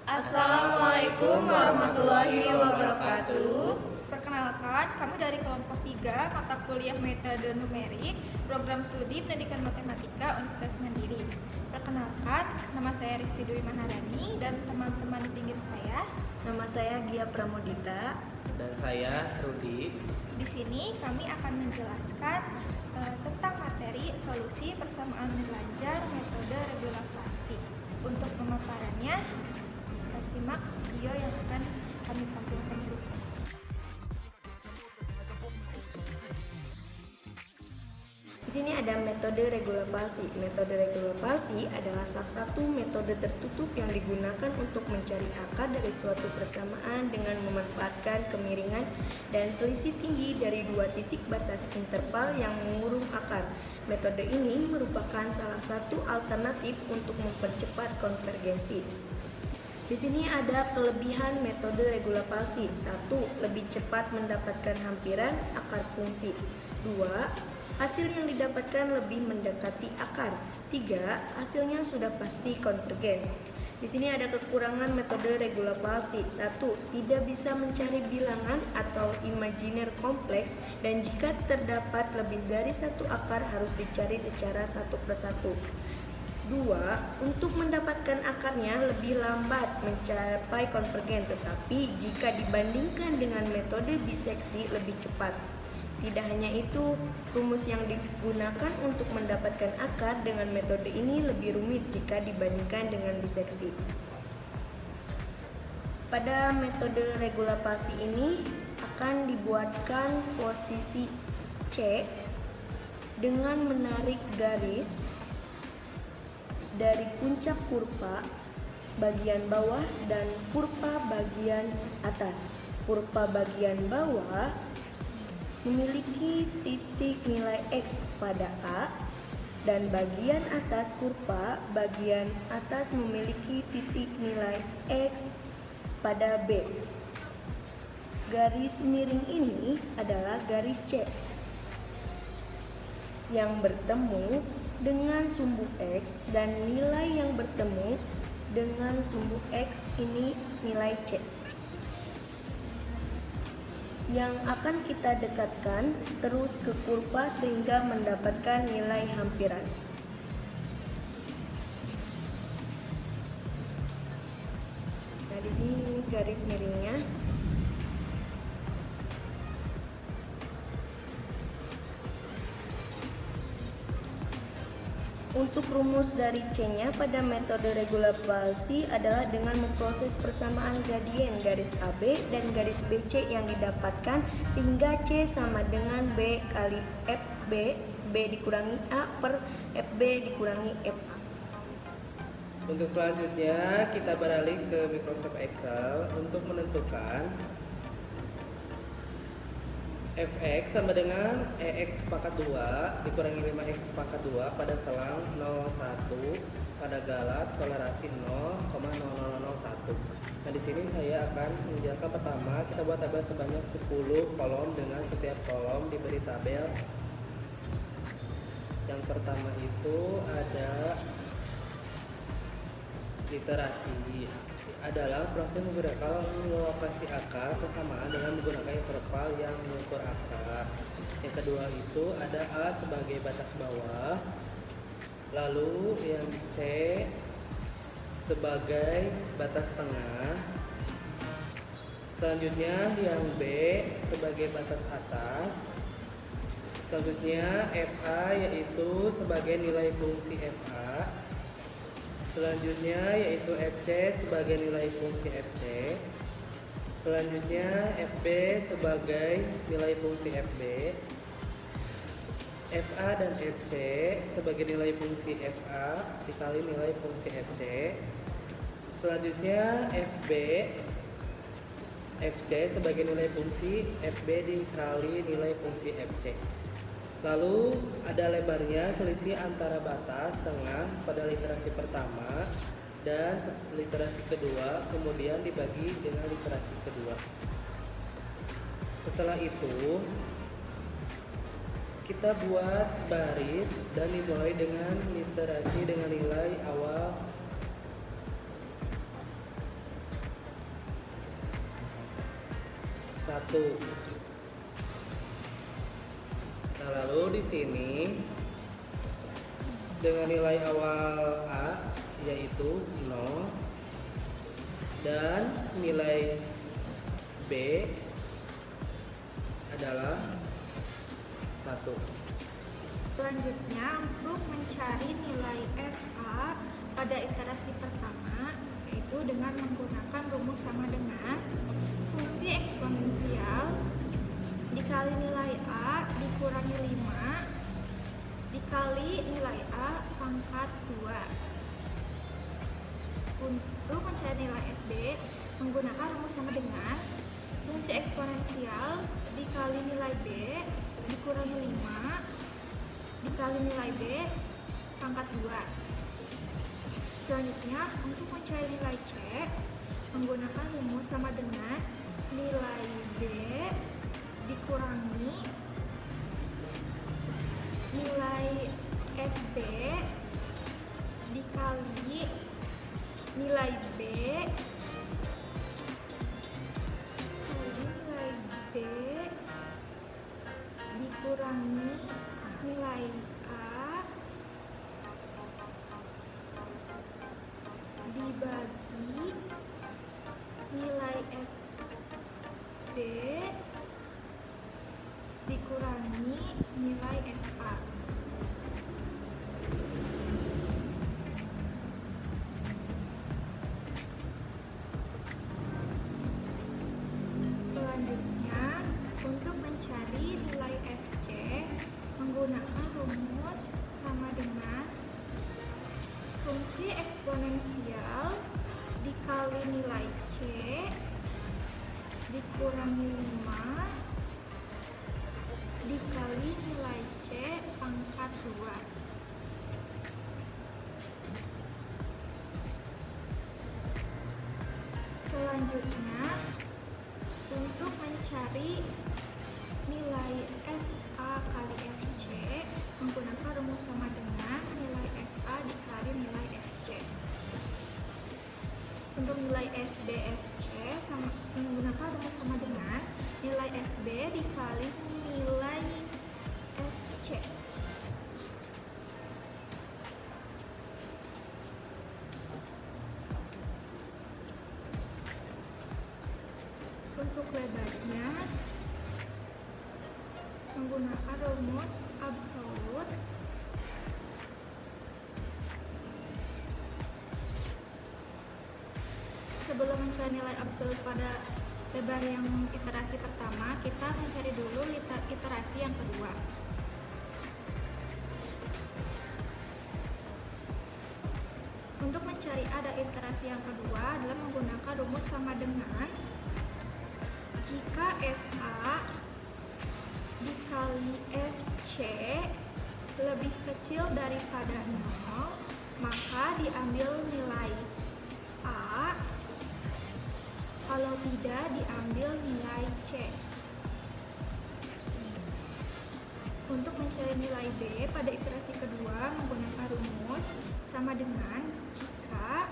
Assalamualaikum warahmatullahi wabarakatuh. Perkenalkan, kami dari kelompok 3 mata kuliah metode numerik, program studi pendidikan matematika Universitas Mandiri. Perkenalkan, nama saya Rizky Dwi Maharani dan teman-teman di pinggir saya. Nama saya Gia Pramudita. Dan saya Rudi. Di sini kami akan menjelaskan tentang materi solusi persamaan belajar metode regularisasi. Untuk pemaparannya, simak video yang akan kami tampilkan berikut. Di sini ada metode regularisasi. Metode regularisasi adalah salah satu metode tertutup yang digunakan untuk mencari akar dari suatu persamaan dengan memanfaatkan kemiringan dan selisih tinggi dari dua titik batas interval yang mengurung akar. Metode ini merupakan salah satu alternatif untuk mempercepat konvergensi. Di sini ada kelebihan metode regularisasi. 1. Lebih cepat mendapatkan hampiran akar fungsi. 2. Hasil yang didapatkan lebih mendekati akar. 3. Hasilnya sudah pasti konvergen. Di sini ada kekurangan metode regularisasi. 1. Tidak bisa mencari bilangan atau imajiner kompleks, dan jika terdapat lebih dari satu akar harus dicari secara satu persatu. 2. Untuk mendapatkan akarnya lebih lambat mencapai konvergen, tetapi jika dibandingkan dengan metode biseksi lebih cepat. Tidak hanya itu, rumus yang digunakan untuk mendapatkan akar dengan metode ini lebih rumit jika dibandingkan dengan biseksi. Pada metode regularisasi ini akan dibuatkan posisi C dengan menarik garis dari puncak kurva bagian bawah dan kurva bagian atas. Kurva bagian bawah memiliki titik nilai X pada A, dan bagian atas kurva bagian atas memiliki titik nilai X pada B. Garis miring ini adalah garis C yang bertemu dengan sumbu X, dan nilai yang bertemu dengan sumbu X ini nilai C yang akan kita dekatkan terus ke kurva sehingga mendapatkan nilai hampiran. Nah, di sini ini garis miringnya. Untuk rumus dari C-nya pada metode regularisasi adalah dengan memproses persamaan gradien garis AB dan garis BC yang didapatkan sehingga C sama dengan B kali FB, B dikurangi A per FB dikurangi FA. Untuk selanjutnya kita beralih ke Microsoft Excel untuk menentukan Fx sama dengan Ex pangkat 2 dikurangi 5x pangkat 2 pada selang 01 pada galat toleransi 0,0001. Nah, di sini saya akan menjelaskan. Pertama, kita buat tabel sebanyak 10 kolom dengan setiap kolom diberi tabel. Yang pertama itu ada literasi, adalah proses menggunakan lokasi akar persamaan dengan menggunakan interval yang mengukur akar. Yang kedua itu ada A sebagai batas bawah, lalu yang C sebagai batas tengah, selanjutnya yang B sebagai batas atas, selanjutnya FA yaitu sebagai nilai fungsi FA, selanjutnya yaitu FC sebagai nilai fungsi FC, selanjutnya FB sebagai nilai fungsi FB, FA dan FC sebagai nilai fungsi FA dikali nilai fungsi FC, selanjutnya FB FC sebagai nilai fungsi FB dikali nilai fungsi FC. Lalu ada lebarnya selisih antara batas tengah pada literasi pertama dan literasi kedua, kemudian dibagi dengan literasi kedua. Setelah itu Kita buat baris dan dimulai dengan literasi dengan nilai awal 1. Nah, lalu di sini dengan nilai awal A yaitu 0 dan nilai B adalah 1. Selanjutnya, untuk mencari nilai FA pada iterasi pertama, yaitu dengan menggunakan rumus sama dengan fungsi eksponensial dikali nilai A dikurangi 5 dikali nilai A pangkat 2. Untuk mencari nilai FB, menggunakan rumus sama dengan fungsi eksponensial dikali nilai B dikurangi 5 dikali nilai B pangkat 2. Selanjutnya, untuk mencari nilai C, menggunakan rumus sama dengan nilai B dikurangi nilai FB dikali nilai B dikurangi nilai A dibagi nilai FB dikurangi nilai FA. Selanjutnya, untuk mencari nilai FC, menggunakan rumus sama dengan fungsi eksponensial dikali nilai C dikurangi 5 dikali nilai C pangkat 2. Selanjutnya, untuk mencari nilai FA kali FC, menggunakan rumus sama dengan nilai FA dikali nilai FC. Untuk nilai FB FC menggunakan rumus sama dengan nilai FB dikali nilai FC. Untuk lebarnya, menggunakan rumus absolut sebelum mencari nilai absolut pada lebar yang iterasi pertama, kita mencari dulu iterasi yang kedua. Untuk mencari ada iterasi yang kedua adalah menggunakan rumus sama dengan jika FA dikali FC lebih kecil daripada 0, maka diambil nilai A, kalau tidak diambil nilai C. Untuk mencari nilai B pada iterasi kedua menggunakan rumus sama dengan jika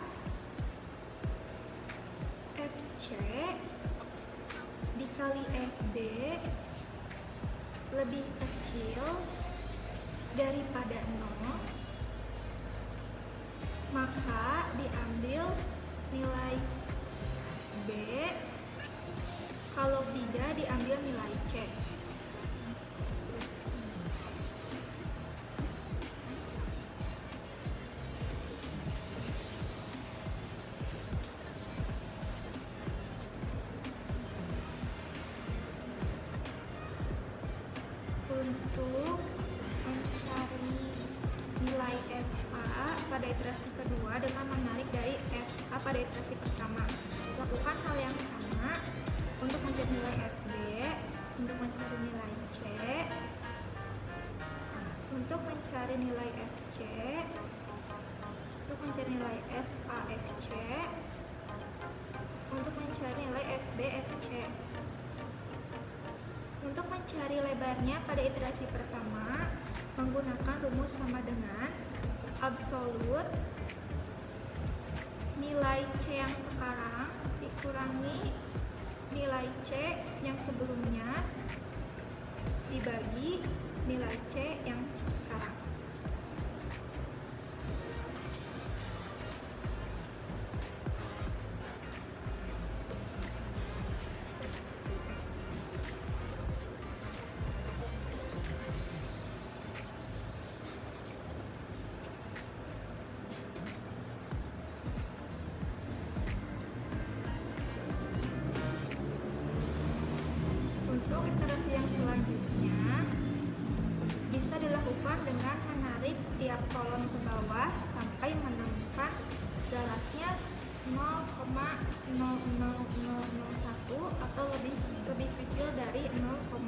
FC dikali FB lebih kecil daripada 0, maka diambil nilai B, kalau tidak diambil nilai C. Untuk mencari nilai FA pada iterasi kedua dengan menarik dari FA pada iterasi pertama, lakukan hal yang sama untuk mencari nilai FB, untuk mencari nilai C, untuk mencari nilai FC, untuk mencari nilai FA FC, untuk mencari nilai FB FC. Untuk mencari lebarnya pada iterasi pertama, menggunakan rumus sama dengan absolut nilai C yang sekarang dikurangi nilai C yang sebelumnya dibagi nilai C yang sekarang. Untuk iterasi yang selanjutnya bisa dilakukan dengan menarik tiap kolom ke bawah sampai menemukan galatnya 0,00001 atau lebih kecil dari 0,00001.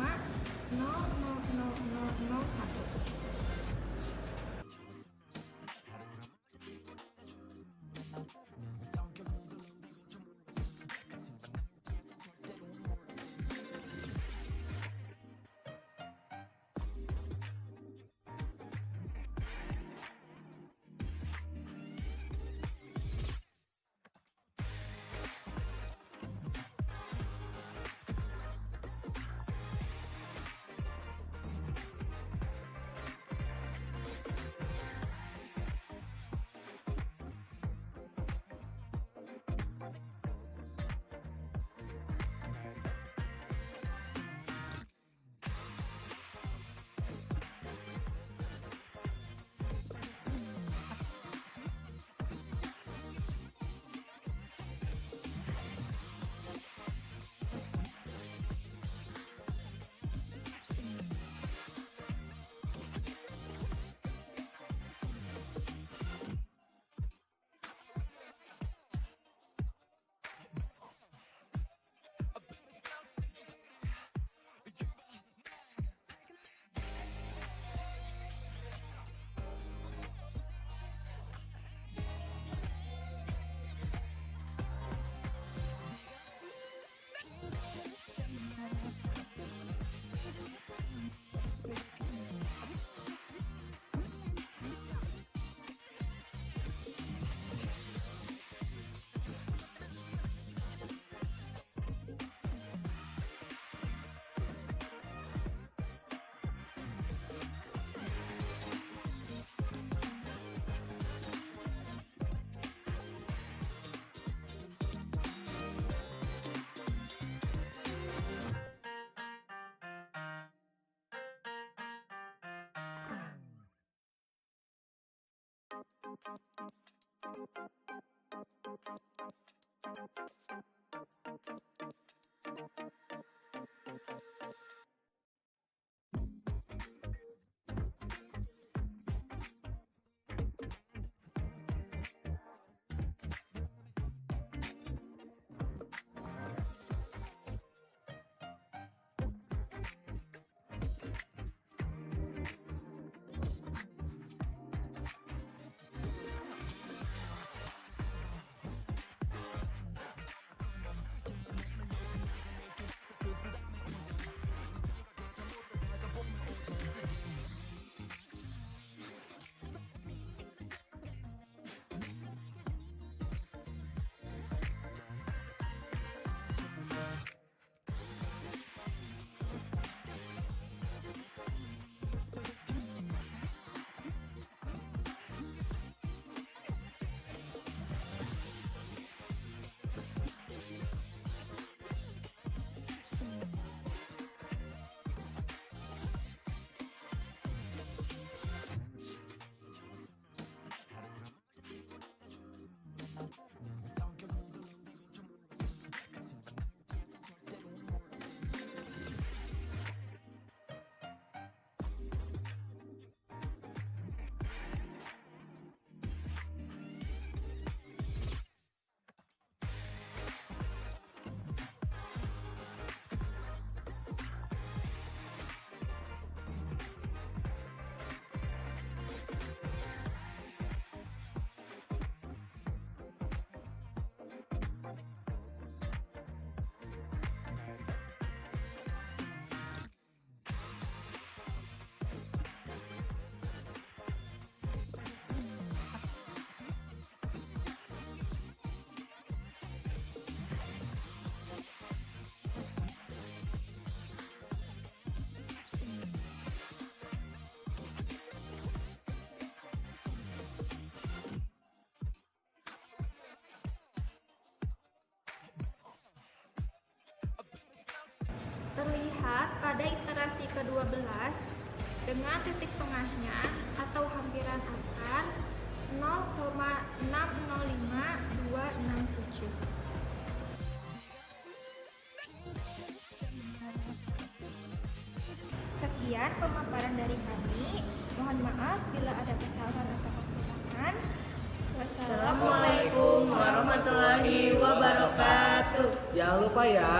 terlihat pada iterasi ke-12 dengan titik tengahnya atau hampiran akar 0,605267. Sekian pemaparan dari kami. Mohon maaf bila ada kesalahan atau kekurangan. Assalamualaikum warahmatullahi wabarakatuh. Jangan lupa ya